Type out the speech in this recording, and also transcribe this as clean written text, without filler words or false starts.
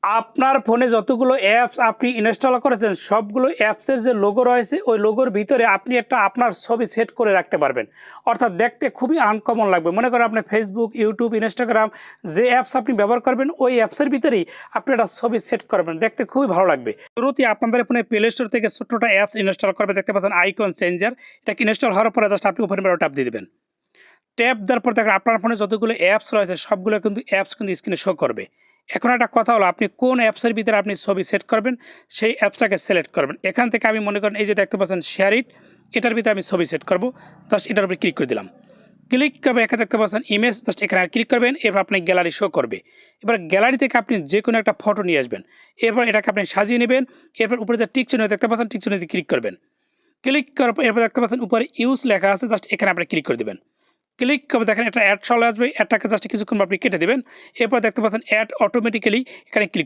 আপনার ফোনে যতগুলো অ্যাপস আপনি ইনস্টল করেছেন সবগুলো অ্যাপসের যে লোগো রয়েছে ওই লোগোর ভিতরে আপনি একটা আপনার ছবি সেট করে রাখতে পারবেন। অর্থাৎ দেখতে খুবই আনকমন লাগবে। মনে করেন আপনি ফেসবুক, ইউটিউব, ইনস্টাগ্রাম যে অ্যাপস আপনি ব্যবহার করবেন ওই অ্যাপসের ভিতরেই আপনি একটা ছবি সেট করবেন, দেখতে খুবই ভালো লাগবে। শুরুতেই আপনাদের ফোনে প্লে স্টোর থেকে ছোট্টটা অ্যাপস ইনস্টল করবে, দেখতে পাচ্ছেন আইকন চেঞ্জার। এটা ইনস্টল হওয়ার পরে জাস্ট আপনি ওপেন ট্যাপ দিয়ে দেবেন। ট্যাপ দেওয়ার পর দেখেন আপনার ফোনে যতগুলো অ্যাপস রয়েছে সবগুলো কিন্তু অ্যাপস কিন্তু স্ক্রিনে শো করবে। এখন একটা কথা হলো, আপনি কোন অ্যাপসের ভিতরে আপনি ছবি সেট করবেন সেই অ্যাপসটাকে সিলেক্ট করবেন। এখান থেকে আমি মনে করেন এই যে দেখতে পাচ্ছেন শেয়ার ইট, এটার ভিতরে আমি ছবি সেট করব। জাস্ট এটার উপরে ক্লিক করে দিলাম। ক্লিক করবে, এখানে দেখতে পাচ্ছেন ইমেজ, জাস্ট এখানে ক্লিক করবেন। এরপর আপনি গ্যালারি শো করবে। এবার গ্যালারি থেকে আপনি যে কোনো একটা ফটো নিয়ে আসবেন। এরপর এটাকে আপনি সাজিয়ে নেবেন। এরপর উপরে যে টিক চিহ্ন দেখতে পাচ্ছেন, টিক চিহ্নে ক্লিক করবেন। ক্লিক করার পর এরপর দেখতে পাচ্ছেন উপরে ইউজ লেখা আছে, জাস্ট এখানে আপনি ক্লিক করে দেবেন। ক্লিক করে দেখেন একটা অ্যাড চলে আসবে। অ্যাডটাকে জাস্ট কিছুক্ষণ আপনি কেটে দেবেন। এরপর দেখতে পাচ্ছেন অ্যাড অটোমেটিক্যালি, এখানে ক্লিক